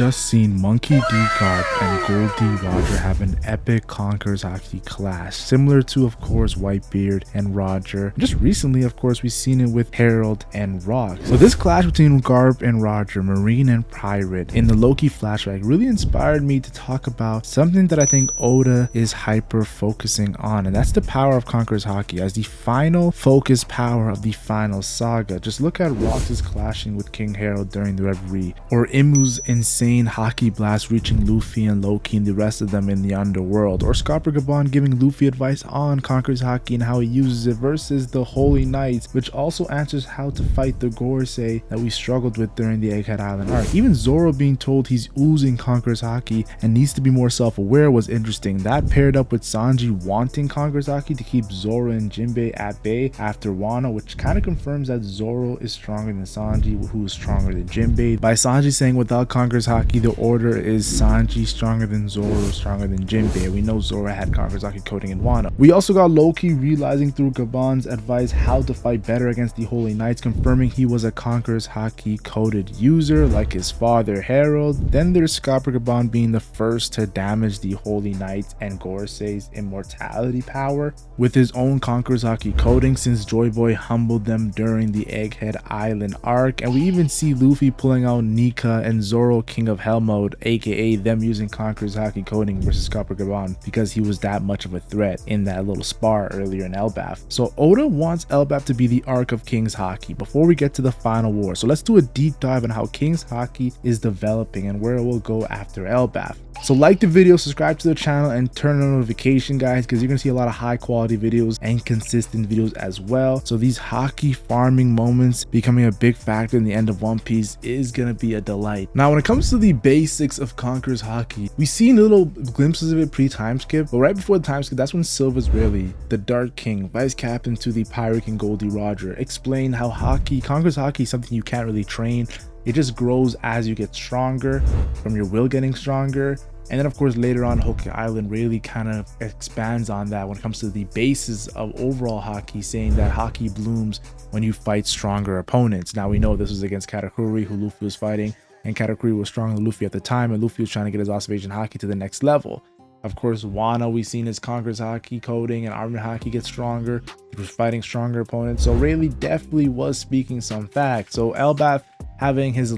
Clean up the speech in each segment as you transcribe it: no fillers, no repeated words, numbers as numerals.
just seen Monkey D. Garp and Gold D. Roger have an epic Conqueror's Haki clash, similar to, of course, Whitebeard and Roger. Just recently, of course, we've seen it with Herald and Rock. So this clash between Garp and Roger, Marine and Pirate, in the Loki flashback really inspired me to talk about something that I think Oda is hyper focusing on, and that's the power of Conqueror's Haki as the final focus power of the final saga. Just look at Rox's clashing with King Herald during the Reverie, or Imu's insane Haki blast reaching Luffy and Loki and the rest of them in the underworld, or Scopper Gabon giving Luffy advice on Conqueror's Haki and how he uses it versus the Holy Knights, which also answers how to fight the Gorosei that we struggled with during the Egghead Island arc. Even Zoro being told he's oozing Conqueror's Haki and needs to be more self-aware was interesting. That paired up with Sanji wanting Conqueror's Haki to keep Zoro and Jinbei at bay after Wano, which kind of confirms that Zoro is stronger than Sanji, who is stronger than Jinbei. By Sanji saying without Conqueror's Haki, the order is Sanji stronger than Zoro, stronger than Jinbei. We know Zoro had Conqueror's Haki coding in Wano. We also got Loki realizing through Gabon's advice how to fight better against the Holy Knights, confirming he was a Conqueror's Haki coded user like his father Herald. Then there's Scopper Gabon being the first to damage the Holy Knights and Gorosei's immortality power with his own Conqueror's Haki coding, since Joy Boy humbled them during the Egghead Island arc. And we even see Luffy pulling out Nika and Zoro King of Hell mode, aka them using Conqueror's Haki coding versus Scopper Gabon because he was that much of a threat in that little spar earlier in Elbaf. So Oda wants Elbaf to be the arc of King's Haki before we get to the final war. So let's do a deep dive on how King's Haki is developing and where it will go after Elbaf. So like the video, subscribe to the channel, and turn on notification, guys, because you're gonna see a lot of high quality videos and consistent videos as well. So these Haki farming moments becoming a big factor in the end of One Piece is gonna be a delight. Now when it comes to the basics of Conqueror's Haki, we've seen little glimpses of it pre-time skip, but right before the time skip, that's when Silver's Rayleigh, the Dark King, vice captain to the Pirate King Goldie Roger, explained how Conqueror's Haki is something you can't really train. It just grows as you get stronger, from your will getting stronger. And then of course later on Haki Island really kind of expands on that when it comes to the basis of overall Haki, saying that Haki blooms when you fight stronger opponents. Now we know this was against Katakuri, who Luffy was fighting, and Katakuri was stronger than Luffy at the time, and Luffy was trying to get his observation Haki to the next level. Of course, Wano, we've seen his Conqueror's Haki coding and Armored Haki get stronger. He was fighting stronger opponents. So Rayleigh definitely was speaking some facts. So Elbaf having his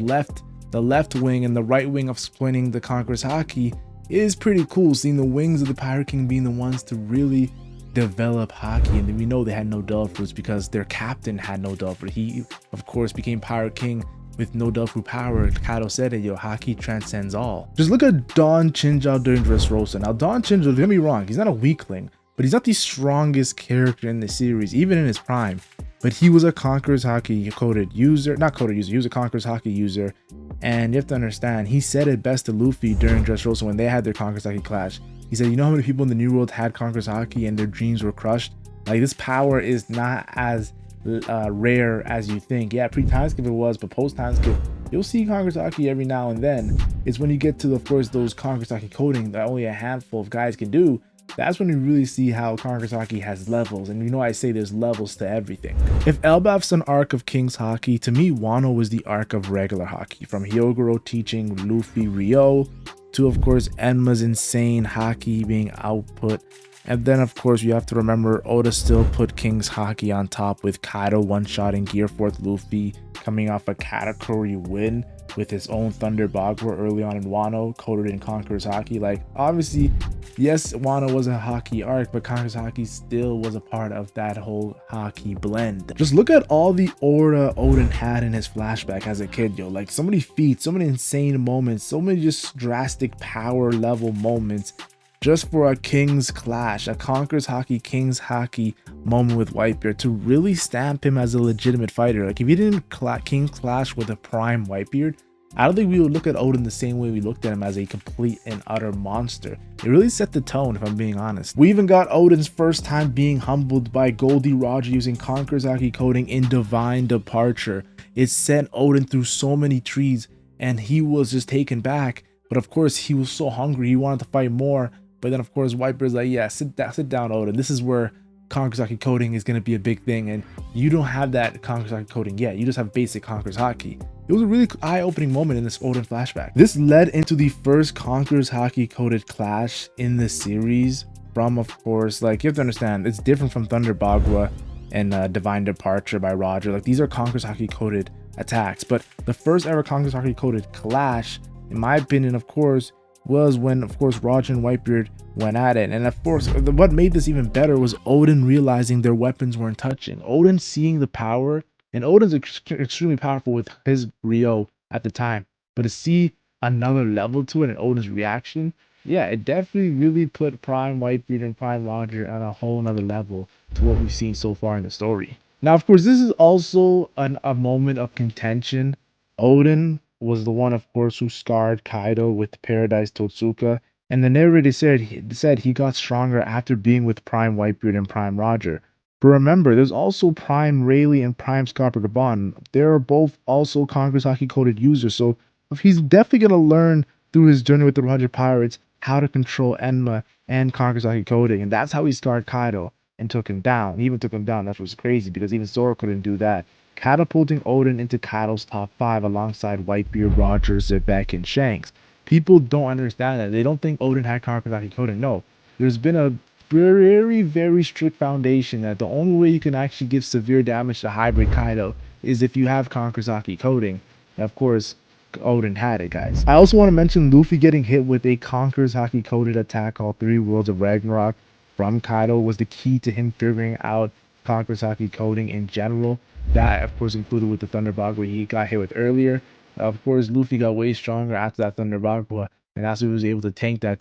the left wing and the right wing of splitting the Conqueror's Haki is pretty cool, seeing the wings of the Pirate King being the ones to really develop Haki. And then we know they had no Devil Fruits because their captain had no Devil Fruit. He of course became Pirate King with no Devil Fruit power. Kaido said it, yo, Haki transcends all. Just look at Don Chinjao during Dressrosa. Now Don Chinjao, don't get me wrong, he's not a weakling, but he's not the strongest character in the series, even in his prime. But he was a Conqueror's Haki coded user, not coded user, he was a Conqueror's Haki user. And you have to understand, he said it best to Luffy during Dressrosa when they had their Conqueror's Haki clash. He said, you know how many people in the New World had Conqueror's Haki and their dreams were crushed? Like, this power is not as rare as you think. Yeah, pre-time skip it was, but post-time skip, you'll see Conqueror's Haki every now and then. It's when you get to, of course, those Conqueror's Haki coding that only a handful of guys can do. That's when you really see how Conqueror's Haki has levels, and you know I say there's levels to everything. If Elbaf's an arc of King's Haki, to me Wano was the arc of regular Haki, from Hyogoro teaching Luffy Ryo to of course Enma's insane Haki being output. And then of course you have to remember Oda still put King's Haki on top with Kaido one-shotting Gear 4th Luffy, coming off a Katakuri win with his own Thunder Bagua early on in Wano, coded in Conqueror's Haki. Like, obviously, yes, Wano was a Haki arc, but Conqueror's Haki still was a part of that whole Haki blend. Just look at all the aura Oden had in his flashback as a kid, yo. Like, so many feats, so many insane moments, so many just drastic power level moments just for a King's clash, a Conqueror's Haki, King's Haki moment with Whitebeard to really stamp him as a legitimate fighter. Like, if he didn't King clash with a prime Whitebeard, I don't think we would look at Oden the same way we looked at him, as a complete and utter monster. It really set the tone, if I'm being honest. We even got Oden's first time being humbled by Goldie Roger using Conqueror's Haki coding in Divine Departure. It sent Oden through so many trees, and he was just taken back. But of course, he was so hungry, he wanted to fight more. But then of course Whitebeard's like, yeah, sit down, Oden. This is where Conqueror's Haki coding is going to be a big thing, and you don't have that Conqueror's Haki coding yet. You just have basic Conqueror's Haki. It was a really eye-opening moment in this Odin flashback. This led into the first Conqueror's Haki coded clash in the series from, of course, like, you have to understand, it's different from Thunder Bagua and Divine Departure by Roger. Like, these are Conqueror's Haki coded attacks, but the first ever Conqueror's Haki coded clash, in my opinion, of course, was when, of course, Roger and Whitebeard went at it. And of course, what made this even better was Odin realizing their weapons weren't touching. Odin seeing the power, and Odin's extremely powerful with his Rio at the time, but to see another level to it and Odin's reaction, yeah, it definitely really put Prime Whitebeard and Prime Roger on a whole nother level to what we've seen so far in the story. Now, of course, this is also a moment of contention. Odin was the one, of course, who scarred Kaido with Paradise Totsuka, and the narrator said he got stronger after being with Prime Whitebeard and Prime Roger. But remember, there's also Prime Rayleigh and Prime Scarper Gabon. They're both also Conqueror's Haki coded users, so he's definitely gonna learn through his journey with the Roger Pirates how to control Enma and Conqueror's Haki coding, and that's how he scarred Kaido and took him down. He even took him down. That was crazy because even Zoro couldn't do that, catapulting Odin into Kaido's top 5 alongside Whitebeard, Roger, Zebek, and Shanks. People don't understand that. They don't think Odin had Conqueror's Haki coding. No, there's been a very, very strict foundation that the only way you can actually give severe damage to Hybrid Kaido is if you have Conqueror's Haki coding. And of course, Odin had it, guys. I also want to mention Luffy getting hit with a Conqueror's Haki coded attack called 3 Worlds of Ragnarok from Kaido was the key to him figuring out Conqueror's Haki coding in general. That, of course, included with the Thunder Bagua he got hit with earlier. Of course, Luffy got way stronger after that Thunder Bagua, and that's why he was able to tank that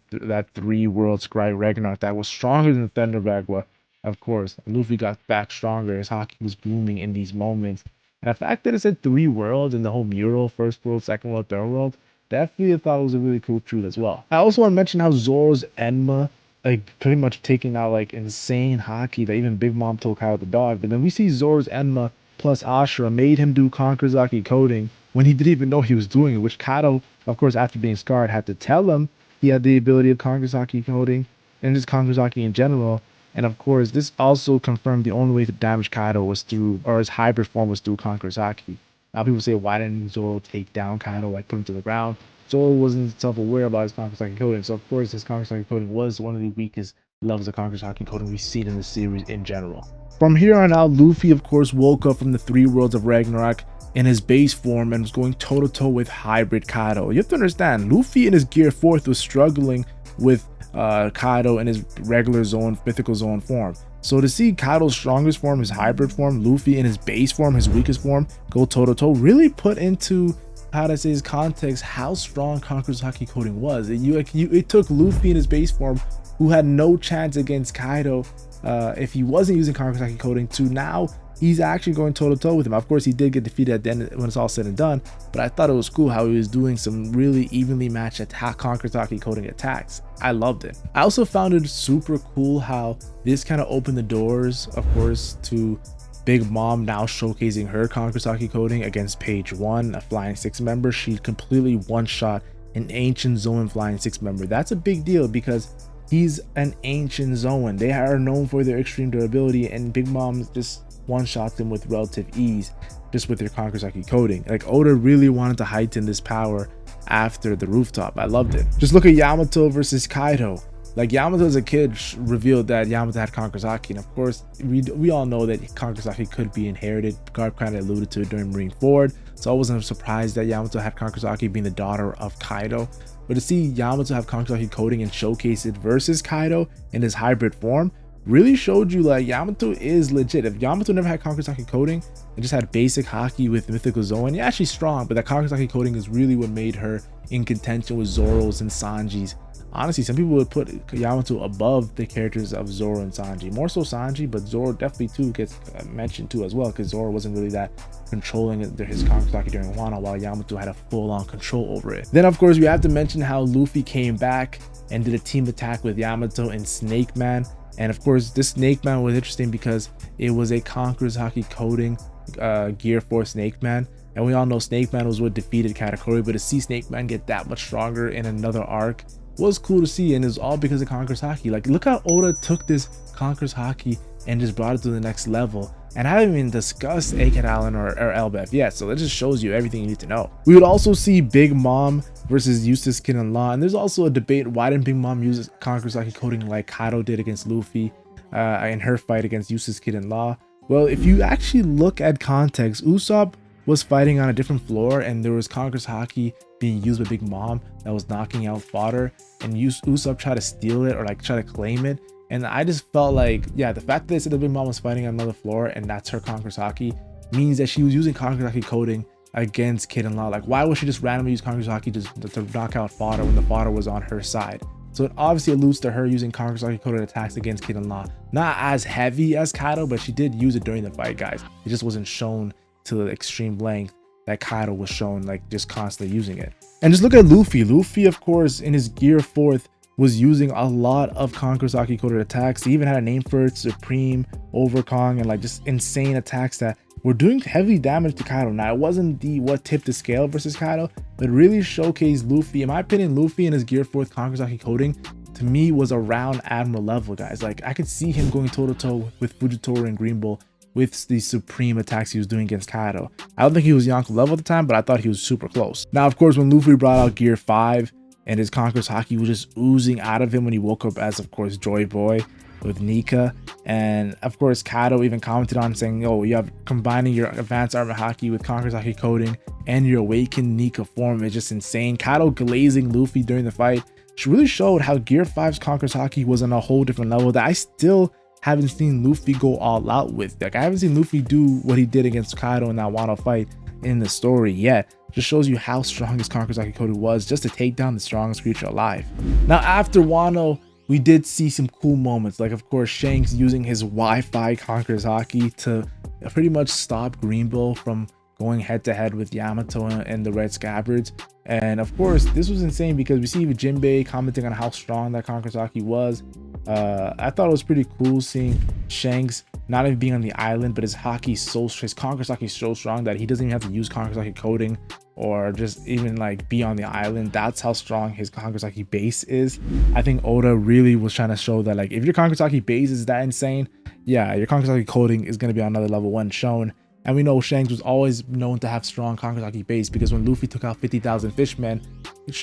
3 Worlds Scry Ragnarok that was stronger than the Thunder Bagua. Of course, Luffy got back stronger. His Haki was booming in these moments. And the fact that it said 3 worlds in the whole mural, first world, second world, third world, definitely I thought was a really cool truth as well. I also want to mention how Zoro's Enma, like, pretty much taking out, like, insane Haki that even Big Mom told Kyle the dog. But then we see Zoro's Enma plus Ashura made him do Conqueror's Haki coding when he didn't even know he was doing it, which Kaido, of course, after being scarred, had to tell him he had the ability of Conqueror's Haki coding and just Conqueror's Haki in general. And of course, this also confirmed the only way to damage Kaido was through, or his hybrid form was through Conqueror's Haki. Now people say, why didn't Zoro take down Kaido, like put him to the ground? Zoro wasn't self-aware about his Conqueror's Haki coding, so of course his Conqueror's Haki coding was one of the weakest levels of Conqueror's Haki coding we've seen in the series in general. From here on out, Luffy of course woke up from the 3 Worlds of Ragnarok in his base form and was going toe-to-toe with Hybrid Kaido. You have to understand, Luffy in his Gear 4th was struggling with Kaido in his regular zone, mythical zone form. So to see Kaido's strongest form, his hybrid form, Luffy in his base form, his weakest form, go toe-to-toe, really put into, how to say, his context how strong Conqueror's Haki coding was. It took Luffy in his base form, who had no chance against Kaido if he wasn't using Conqueror's Haki coding, to now he's actually going toe-to-toe with him. Of course, he did get defeated at the end when it's all said and done, but I thought it was cool how he was doing some really evenly matched Conqueror's Haki coding attacks. I loved it. I also found it super cool how this kind of opened the doors, of course, to Big Mom now showcasing her Conqueror's Haki coding against Page 1, a Flying 6 member. She completely one-shot an Ancient Zoan Flying 6 member. That's a big deal because he's an Ancient Zoan. They are known for their extreme durability, and Big Mom just one-shot them with relative ease just with their Conqueror's Haki coding. Like, Oda really wanted to heighten this power after the rooftop. I loved it. Just look at Yamato versus Kaido. Like, Yamato as a kid revealed that Yamato had Conqueror's Haki, and of course we all know that Conqueror's Haki could be inherited. Garp kind of alluded to it during Marineford, so I wasn't surprised that Yamato had Conqueror's Haki, being the daughter of Kaido. But to see Yamato have Conqueror's Haki coding and showcase it versus Kaido in his hybrid form really showed you like Yamato is legit. If Yamato never had Conqueror's Haki coding and just had basic Haki with Mythical Zoan, yeah, she's strong, but that Conqueror's Haki coding is really what made her in contention with Zoro's and Sanji's. Honestly, some people would put Yamato above the characters of Zoro and Sanji. More so Sanji, but Zoro definitely too gets mentioned too as well, because Zoro wasn't really that controlling his Conqueror's Haki during Wano, while Yamato had a full-on control over it. Then of course we have to mention how Luffy came back and did a team attack with Yamato and Snake Man. And of course this Snake Man was interesting because it was a Conqueror's Haki coding Gear 4 Snake Man. And we all know Snake Man was what defeated Katakuri, but to see Snake Man get that much stronger in another arc was cool to see, and it was all because of Conqueror's Haki. Like, look how Oda took this Conqueror's Haki and just brought it to the next level. And I haven't even discussed Aked Island or Elbaf yet, so that just shows you everything you need to know. We would also see Big Mom versus Eustace Kid and Law, and there's also a debate, why didn't Big Mom use Conqueror's Haki coding like Kaido did against Luffy in her fight against Eustace Kid and Law? Well, if you actually look at context, Usopp was fighting on a different floor, and there was Conqueror's Haki being used by Big Mom that was knocking out fodder, and Usopp tried to steal it or like try to claim it. And I just felt like, yeah, the fact that they said that Big Mom was fighting on another floor and that's her Conqueror's Haki means that she was using Conqueror's Haki coding against Kid and Law. Like, why would she just randomly use Conqueror's Haki to knock out fodder when the fodder was on her side? So it obviously alludes to her using Conqueror's Haki coded attacks against Kid and Law. Not as heavy as Kaido, but she did use it during the fight, guys. It just wasn't shown to the extreme length that Kaido was shown, like just constantly using it. And just look at Luffy. Luffy, of course, in his Gear 4th, was using a lot of Conqueror's Haki coded attacks. He even had a name for it, Supreme, Overkong, and like just insane attacks that were doing heavy damage to Kaido. Now, it wasn't the what tipped the scale versus Kaido, but really showcased Luffy. In my opinion, Luffy in his Gear 4th Conqueror's Haki coding, to me, was around Admiral level, guys. Like, I could see him going toe-to-toe with Fujitora and Green Bull with the supreme attacks he was doing against Kaido. I don't think he was Yonko level at the time, but I thought he was super close. Now, of course, when Luffy brought out Gear 5, and his Conqueror's Haki was just oozing out of him when he woke up as, of course, Joy Boy with Nika. And of course, Kaido even commented on saying, oh, you have combining your advanced armor Haki with Conqueror's Haki coding and your awakened Nika form is just insane. Kaido glazing Luffy during the fight really showed how Gear 5's Conqueror's Haki was on a whole different level that I still haven't seen Luffy go all out with. Like, I haven't seen Luffy do what he did against Kaido in that Wano fight in the story yet. Just shows you how strong his Conqueror's Haki coding was just to take down the strongest creature alive. Now, after Wano, we did see some cool moments, like of course Shanks using his Wi-Fi Conqueror's Haki to pretty much stop Green Bull from going head to head with Yamato and the Red Scabbards. And of course, this was insane because we see Jinbei commenting on how strong that Conqueror's Haki was. I thought it was pretty cool seeing Shanks not even being on the island, but his Conqueror's Haki is so strong that he doesn't even have to use Conqueror's Haki coding or just even like be on the island. That's how strong his Conqueror's Haki base is. I think Oda really was trying to show that, like, if your Conqueror's Haki base is that insane, yeah, your Conqueror's Haki coding is going to be on another level when shown. And we know Shanks was always known to have strong Conqueror's Haki base because when Luffy took out 50,000 fishmen,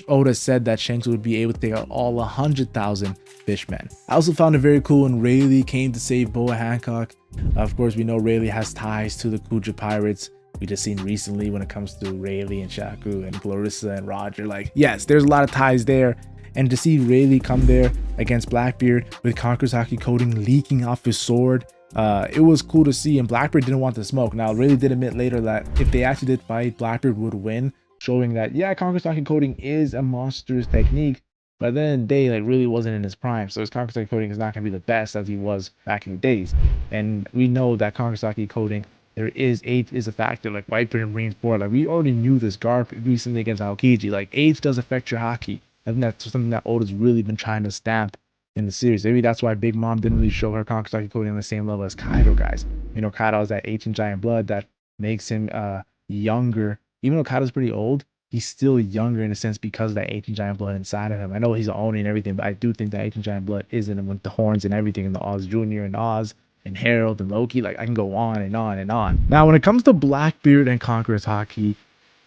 Oda said that Shanks would be able to take out all 100,000 fishmen. I also found it very cool when Rayleigh came to save Boa Hancock. Of course, we know Rayleigh has ties to the Kuja pirates. We just seen recently when it comes to Rayleigh and Shaku and Clarissa and Roger. Like, yes, there's a lot of ties there. And to see Rayleigh come there against Blackbeard with Conqueror's Haki coding leaking off his sword, it was cool to see. And Blackbeard didn't want the smoke. Now, Rayleigh did admit later that if they actually did fight, Blackbeard would win, showing that, yeah, Conqueror's Haki coding is a monstrous technique, but at the end of the day, like, really wasn't in his prime. So his Conqueror's Haki coding is not going to be the best as he was back in the days. And we know that Conqueror's Haki coding, age is a factor. Like Whitebeard and Marine like we already knew this Garp recently against Aokiji. Like, age does affect your Haki. I think that's something that Oda's really been trying to stamp in the series. Maybe that's why Big Mom didn't really show her Conqueror's Haki coding on the same level as Kaido, guys. You know, Kaido has that ancient giant blood that makes him younger. Even though Kaido's pretty old, he's still younger in a sense because of that ancient giant blood inside of him. I know he's an Oni and everything, but I do think that ancient giant blood is in him with the horns and everything, and the Oz Jr. and Oz and Harold and Loki. Like, I can go on and on and on. Now, when it comes to Blackbeard and Conqueror's Haki,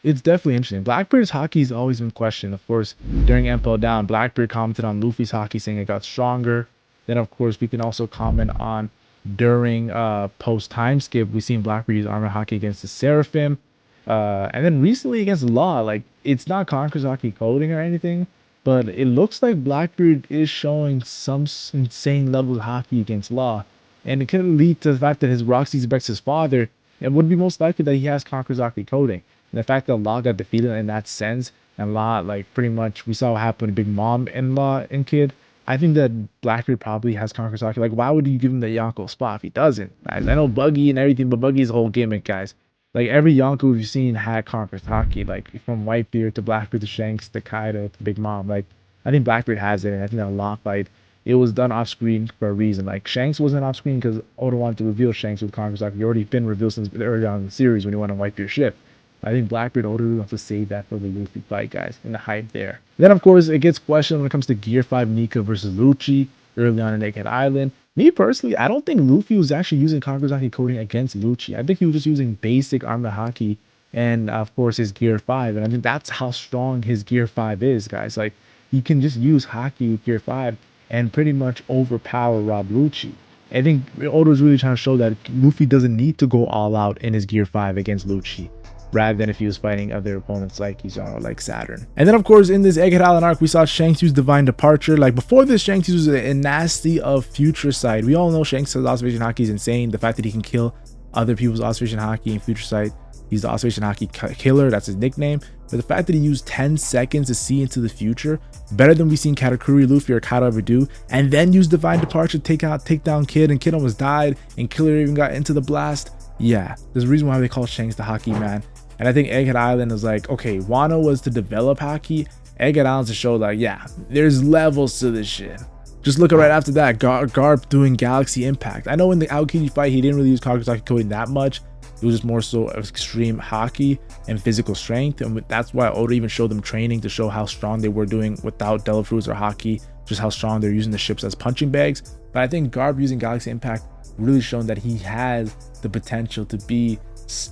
it's definitely interesting. Blackbeard's Haki has always been questioned. Of course, during MPL Down, Blackbeard commented on Luffy's Haki, saying it got stronger. Then, of course, we can also comment on during post-time skip, we've seen Blackbeard use Armor Haki against the Seraphim. And then recently against Law, like, it's not Conqueror's Haki coding or anything, but it looks like Blackbeard is showing some insane level of Haki against Law. And it could lead to the fact that his Roxy Beck's his father, it would be most likely that he has Conqueror's Haki coding. And the fact that Law got defeated in that sense, and Law, like, pretty much, we saw what happened to Big Mom and Law and Kid. I think that Blackbeard probably has Conqueror's Haki. Like, why would you give him the Yonko spot if he doesn't? Guys, I know Buggy and everything, but Buggy's a whole gimmick, guys. Like, every Yonko we've seen had Conqueror's Haki. Like, from Whitebeard to Blackbeard to Shanks to Kaido to Big Mom. Like, I think Blackbeard has it, and I think that Law fight, it was done off screen for a reason. Like, Shanks wasn't off screen because Oda wanted to reveal Shanks with Conqueror's Haki. He already been revealed since early on in the series when he went on Whitebeard's ship. I think Blackbeard Oda wants to save that for the Luffy fight, guys, and the hype there. Then, of course, it gets questioned when it comes to Gear 5 Nika versus Lucci early on in Naked Island. Me personally, I don't think Luffy was actually using Kakusaki coding against Lucci. I think he was just using basic armor Haki and of course his gear 5. And I think that's how strong his gear 5 is, guys. Like you can just use Haki with gear 5 and pretty much overpower Rob Lucci. I think Oda's really trying to show that Luffy doesn't need to go all out in his gear 5 against Lucci, rather than if he was fighting other opponents like Kizaru, like Saturn. And then of course in this Egghead Island arc, we saw Shanks use Divine Departure. Like before this, Shanks uses a nasty of Future Sight. We all know Shanks' Observation Haki is insane. The fact that he can kill other people's Observation Haki in Future Sight. He's the Observation Haki killer, that's his nickname. But the fact that he used 10 seconds to see into the future, better than we've seen Katakuri, Luffy, or Kaido ever do, and then use Divine Departure to take down Kid, and Kid almost died, and Killer even got into the blast. Yeah, there's a reason why they call Shanks the Haki man. And I think Egghead Island is like, okay, Wano was to develop Haki, Egghead Island's to show like, yeah, there's levels to this shit. Just look at right after that, Garp doing Galaxy Impact. I know in the Aokiji fight, he didn't really use Kakusaki coding that much. It was just more so extreme Haki and physical strength. And that's why Oda even showed them training to show how strong they were doing without Devil Fruits or Haki, just how strong they're using the ships as punching bags. But I think Garp using Galaxy Impact really shown that he has the potential to be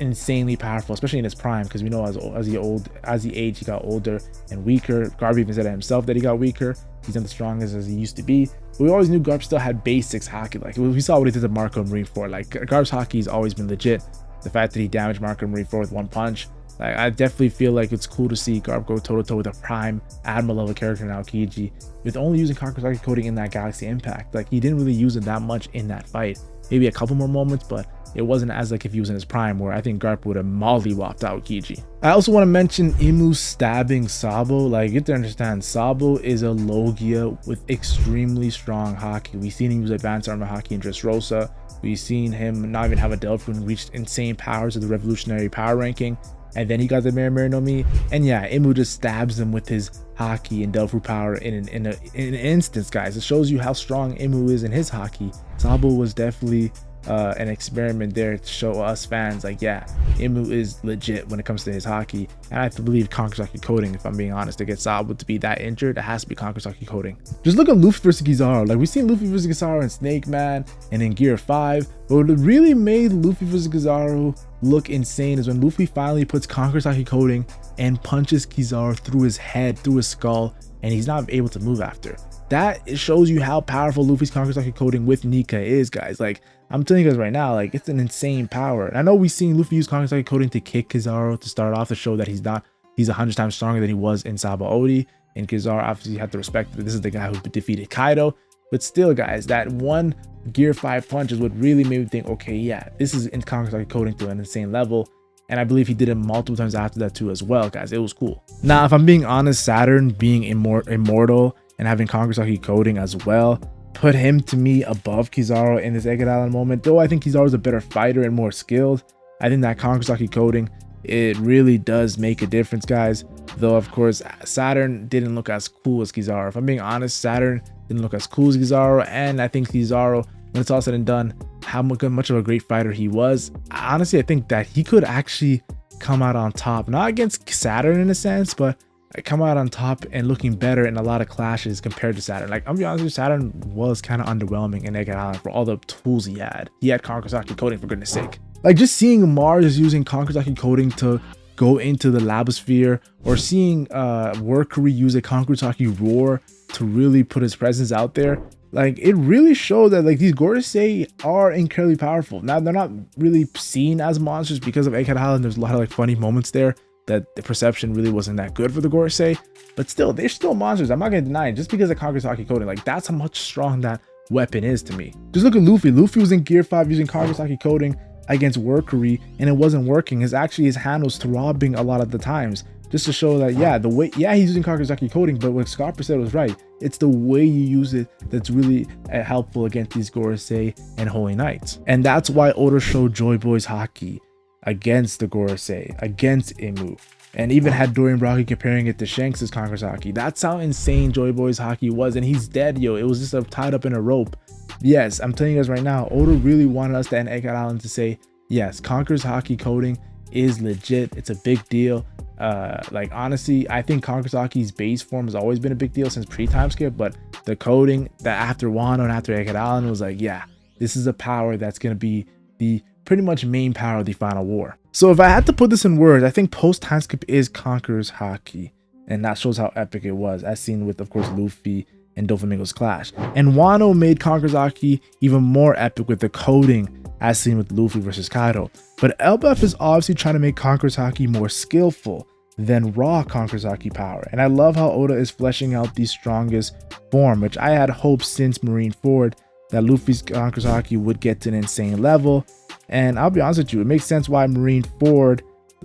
insanely powerful, especially in his prime, because we know as he aged, he got older and weaker. Garp even said it himself that he got weaker. He's not the strongest as he used to be. But we always knew Garp still had basics Haki. Like we saw what he did to Marco Marine 4. Like Garp's Haki has always been legit. The fact that he damaged Marco Marine 4 with one punch, like I definitely feel like it's cool to see Garp go toe to toe with a prime Admiral level character in Aokiji, with only using Kakusaki coding in that Galaxy Impact. Like he didn't really use it that much in that fight. Maybe a couple more moments, but it wasn't as like if he was in his prime, where I think Garp would have mollywopped Aokiji. I also want to mention Imu stabbing Sabo. Like you have to understand, Sabo is a Logia with extremely strong Haki. We've seen him use advanced armor Haki in Dressrosa. We've seen him not even have a Delphi and reached insane powers of the revolutionary power ranking. And then he got the Mary no Mi. And yeah, Imu just stabs him with his Haki and Delphi power in an instance, guys. It shows you how strong Imu is in his Haki. Sabo was definitely an experiment there to show us fans like, yeah, Imu is legit when it comes to his Haki. And I have to believe Kakusaki coding, if I'm being honest, to get Sabo to be that injured, it has to be Kakusaki coding. Just look at Luffy versus Kizaru. Like we've seen Luffy versus Kizaru in Snake Man and in Gear 5, but what really made Luffy versus Kizaru look insane is when Luffy finally puts Kakusaki coding and punches Kizaru through his head, through his skull, and he's not able to move after. That shows you how powerful Luffy's Kakusaki coding with Nika is, guys. Like I'm telling you guys right now, like it's an insane power. And I know we've seen Luffy use Kakusaki coding to kick Kizaru to start off, to show that he's 100 times stronger than he was in Sabaody. And Kizaru obviously had to respect that this is the guy who defeated Kaido. But still, guys, that one Gear 5 punch is what really made me think, okay, yeah, this is in Kakusaki coding to an insane level. And I believe he did it multiple times after that too as well, guys. It was cool. Now, if I'm being honest, Saturn being immortal and having Kakusaki coding as well put him to me above Kizaru in this Egghead Island moment. Though I think Kizaru's a better fighter and more skilled, I think that Kakusaki coding, it really does make a difference, guys. Though of course Saturn didn't look as cool as Kizaru. If I'm being honest, Saturn didn't look as cool as Kizaru, and I think Kizaru, when it's all said and done, how much of a great fighter he was, honestly I think that he could actually come out on top, not against Saturn in a sense, but come out on top and looking better in a lot of clashes compared to Saturn. Like I'm be honest with you, Saturn was kind of underwhelming in Egghead Island for all the tools he had. He had Kakusaki coding, for goodness sake. Like just seeing Mars using Kakusaki coding to go into the Labosphere, or seeing Workery use a Kakusaki roar to really put his presence out there, like it really showed that like these Gorosei are incredibly powerful. Now they're not really seen as monsters because of Egghead Island. There's a lot of like funny moments there that the perception really wasn't that good for the Gorosei, but still, they're still monsters. I'm not gonna deny it. Just because of Kakusaki coding, like that's how much strong that weapon is to me. Just look at Luffy. Luffy was in Gear 5 using Kakusaki coding against Workery, and it wasn't working. His hand was throbbing a lot of the times, just to show that he's using Kakusaki coding, but what Scarper said was right. It's the way you use it that's really helpful against these Gorosei and Holy Knights. And that's why Oda showed Joy Boy's Haki against the Gorosei, against Imu, and even had Dorian Rocky comparing it to Shanks' Kakusaki. That's how insane Joy Boy's Haki was, and he's dead, yo. It was just tied up in a rope. Yes, I'm telling you guys right now, Oda really wanted us to end Egghead Island to say, yes, Conqueror's Haki coding is legit. It's a big deal. Like honestly, I think Conqueror's Haki's base form has always been a big deal since pre-time skip, but the coding that after Wano and after Egg Allen was like, yeah, this is a power that's going to be the pretty much main power of the final war. So if I had to put this in words, I think post time skip is Conqueror's Haki, and that shows how epic it was, as seen with, of course, Luffy and Doflamingo's clash. And Wano made Conqueror's Haki even more epic with the coding, as seen with Luffy versus Kaido. But Elbaf is obviously trying to make Conqueror's Haki more skillful than raw Conqueror's Haki power. And I love how Oda is fleshing out the strongest form, which I had hoped since Marineford that Luffy's Conqueror's Haki would get to an insane level. And I'll be honest with you, it makes sense why Marineford,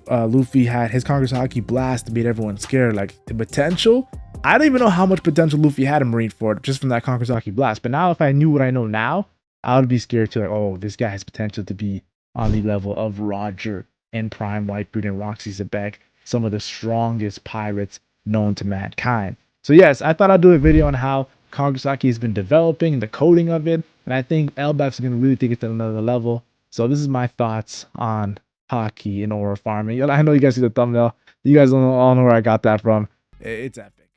Luffy had his Conqueror's Haki blast to made everyone scared. Like, the potential, I don't even know how much potential Luffy had in Marineford just from that Conqueror's Haki blast. But now if I knew what I know now, I would be scared to, like, oh, this guy has potential to be on the level of Roger and Prime Whitebeard and Roxy Zebek, some of the strongest pirates known to mankind. So yes, I thought I'd do a video on how Conqueror's Haki has been developing, the coding of it, and I think Elbaf's going to really take it to another level. So this is my thoughts on Haki and Oro farming. I know you guys see the thumbnail. You guys all know where I got that from. It's epic.